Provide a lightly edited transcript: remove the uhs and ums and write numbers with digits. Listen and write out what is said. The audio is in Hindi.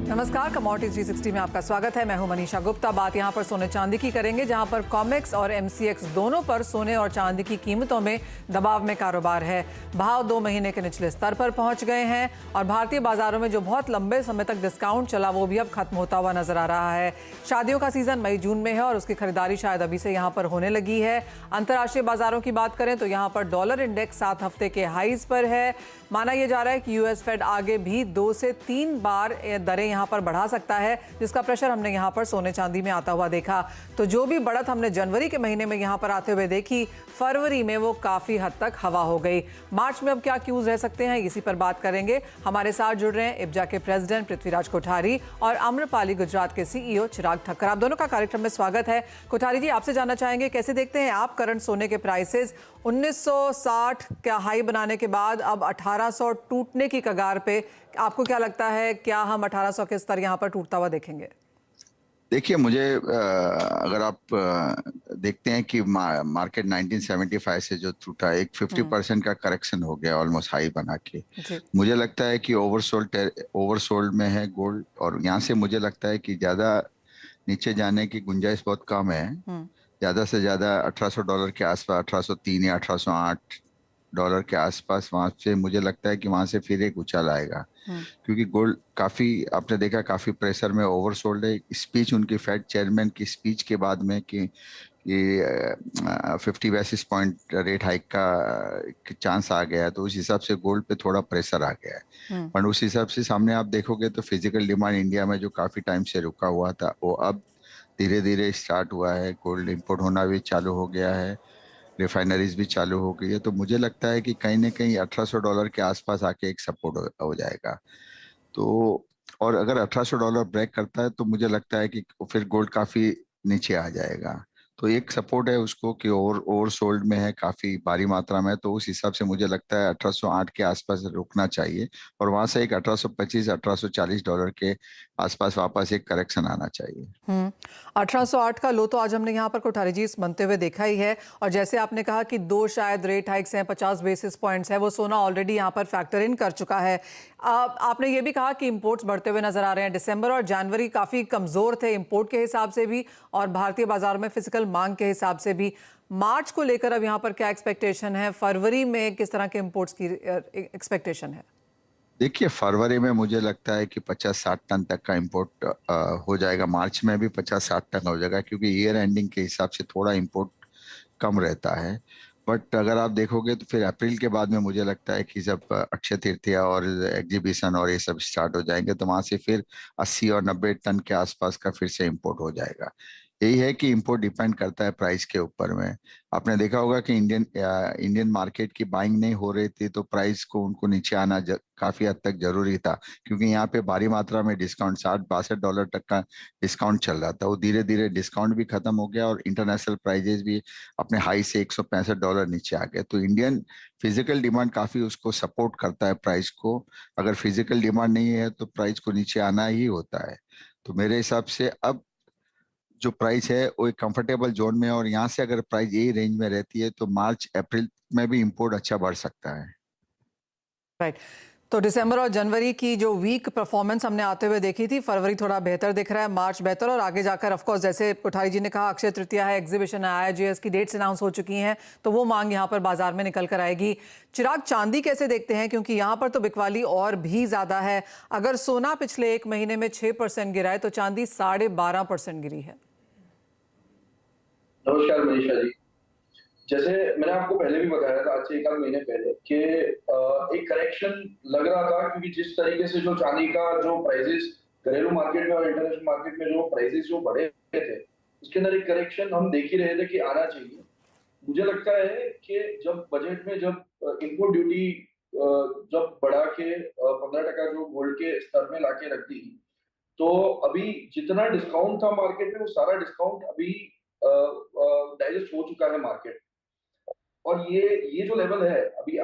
नमस्कार, कमोडिटी 360 में आपका स्वागत है। मैं हूं मनीषा गुप्ता। बात यहां पर सोने चांदी की करेंगे, जहां पर कॉमेक्स और एमसीएक्स दोनों पर सोने और चांदी की कीमतों में दबाव में कारोबार है। भाव 2 महीने के निचले स्तर पर पहुंच गए हैं और भारतीय बाजारों में जो बहुत लंबे समय तक डिस्काउंट चला वो भी अब खत्म होता हुआ नजर आ रहा है। शादियों का सीजन मई जून में है और उसकी खरीदारी शायद अभी से यहाँ पर होने लगी है। अंतर्राष्ट्रीय बाजारों की बात करें तो यहाँ पर डॉलर इंडेक्स 7 हफ्ते के हाईज पर है। माना यह जा रहा है कि यूएस फेड आगे भी 2 से 3 बार दरें यहाँ पर बढ़ा सकता है, जिसका प्रेशर हमने यहाँ पर सोने चांदी में आता हुआ देखा। तो जो भी बढ़त हमने जनवरी के महीने में यहाँ पर आते हुए देखी, फरवरी में वो काफी हद तक हवा हो गई। मार्च में अब क्या क्यूज रह सकते हैं, इसी पर बात करेंगे। हमारे साथ जुड़ रहे हैं इब्जा के प्रेसिडेंट पृथ्वीराज कोठारी और आम्रपाली गुजरात के सीईओ चिराग ठक्कर। आप दोनों का कार्यक्रम में स्वागत है। कोठारी जी, आपसे जानना चाहेंगे कैसे देखते हैं आप करंट सोने के प्राइसेस 1960 का हाई बनाने के बाद अब 1800 टूटने की कगार पे। आपको क्या लगता है, क्या हम 1800 के स्तर यहाँ पर टूटता हुआ देखेंगे? देखिए, मुझे अगर आप देखते हैं कि मार्केट 1975 से जो टूटा, एक 50% का करेक्शन हो गया ऑलमोस्ट हाई बना के। मुझे लगता है कि ओवरसोल्ड में है गोल्ड, और यहाँ से मुझे लगता है कि ज्यादा नीचे जाने की गुंजाइश बहुत कम है। ज्यादा से ज्यादा $1800 के आसपास, 1803 या 1808 डॉलर के आसपास, वहां से मुझे लगता है कि वहां से फिर एक उछाल आएगा। क्योंकि गोल्ड काफी, आपने देखा, काफी प्रेशर में ओवरसोल्ड है। स्पीच उनकी फेड चेयरमैन की स्पीच के बाद में कि ये 50 बेसिस पॉइंट रेट हाइक का चांस आ गया है, तो उस हिसाब से गोल्ड पे थोड़ा प्रेशर आ गया है। पर उस हिसाब से सामने आप देखोगे तो फिजिकल डिमांड इंडिया में जो काफी टाइम से रुका हुआ था, वो अब धीरे धीरे स्टार्ट हुआ है। गोल्ड इंपोर्ट होना भी चालू हो गया है, रिफाइनरीज भी चालू हो गई है। तो मुझे लगता है कि कहीं ना कहीं $1800 के आसपास आके एक सपोर्ट हो जाएगा। तो और अगर $1800 ब्रेक करता है तो मुझे लगता है कि फिर गोल्ड काफी नीचे आ जाएगा। तो एक सपोर्ट है उसको कि ओवरसोल्ड में है काफी भारी मात्रा में, तो उस हिसाब से मुझे लगता है 1808 के आसपास रुकना चाहिए और वहां से एक 1825 $1840 के आसपास वापस एक करेक्शन आना चाहिए। 1808 का लो तो आज हमने यहाँ पर कोठारी जी बनते हुए देखा ही है। और जैसे आपने कहा कि 2 शायद रेट हाइक्स हैं, 50 बेसिस पॉइंट्स है, वो सोना ऑलरेडी यहाँ पर फैक्टर इन कर चुका है। आपने ये भी कहा कि इंपोर्ट्स बढ़ते हुए नजर आ रहे हैं। दिसंबर और जनवरी काफी कमजोर थे इंपोर्ट के हिसाब से भी और भारतीय बाजार में फिजिकल मांग के हिसाब से भी। मार्च को लेकर अब यहाँ पर क्या एक्सपेक्टेशन है? फरवरी में किस तरह के इंपोर्ट्स की एक्सपेक्टेशन है? देखिए, फरवरी में मुझे लगता है कि 50-60 टन तक का इंपोर्ट हो जाएगा। मार्च में भी 50-60 टन हो जाएगा, क्योंकि ईयर एंडिंग के हिसाब से थोड़ा इंपोर्ट कम रहता है। बट अगर आप देखोगे तो फिर अप्रैल के बाद में मुझे लगता है कि जब अक्षय तृतीया और एग्जीबिशन और ये सब स्टार्ट हो जाएंगे, तो वहां से फिर 80 और 90 टन के आसपास का फिर से इंपोर्ट हो जाएगा। यही है कि इंपोर्ट डिपेंड करता है प्राइस के ऊपर में। आपने देखा होगा कि इंडियन मार्केट की बाइंग नहीं हो रही थी, तो प्राइस को उनको नीचे आना काफी हद तक जरूरी था, क्योंकि यहाँ पे भारी मात्रा में डिस्काउंट, $60-62 तक का डिस्काउंट चल रहा था। वो धीरे धीरे डिस्काउंट भी खत्म हो गया और इंटरनेशनल प्राइजेस भी अपने हाई से $165 नीचे आ गए। तो इंडियन फिजिकल डिमांड काफी उसको सपोर्ट करता है प्राइस को। अगर फिजिकल डिमांड नहीं है तो प्राइस को नीचे आना ही होता है। तो मेरे हिसाब से अब जो प्राइस है वो एक कंफर्टेबल जोन में है, और यहाँ से अगर प्राइस यही रेंज में रहती है तो मार्च अप्रैल में भी इंपोर्ट अच्छा बढ़ सकता है। राइट। तो दिसंबर और जनवरी की जो वीक परफॉर्मेंस हमने आते हुए देखी थी, फरवरी थोड़ा बेहतर दिख रहा है, मार्च बेहतर, और आगे जाकर ऑफ कोर्स जैसे कोठारी जी ने कहा, अक्षय तृतीया है, एग्जीबिशन है, IIGS की डेट्स अनाउंस हो चुकी हैं, तो वो मांग यहाँ पर बाजार में निकल कर आएगी। चिराग, चांदी कैसे देखते हैं, क्योंकि यहाँ पर तो बिकवाली और भी ज्यादा है। अगर सोना पिछले 1 महीने में 6% गिरा है तो चांदी 12.5% गिरी है। नमस्कार मनीषा जी। जैसे मैंने आपको पहले भी बताया था, आज से 1 आध महीने पहले, कि एक करेक्शन लग रहा था, क्योंकि जिस तरीके से जो चांदी का जो प्राइसेस घरेलू मार्केट में और इंटरनेशनल मार्केट में जो प्राइसेस जो बढ़े थे, उसके अंदर एक करेक्शन हम देख ही रहे थे कि आना चाहिए। मुझे लगता है कि जब बजट में जब इम्पोर्ट ड्यूटी जब बढ़ा के 15% जो गोल्ड के स्तर में लाके रख दी, तो अभी जितना डिस्काउंट था मार्केट में, वो सारा डिस्काउंट अभी डाइजेस्ट हो चुका है मार्केट। और ये जो लेवल है अभी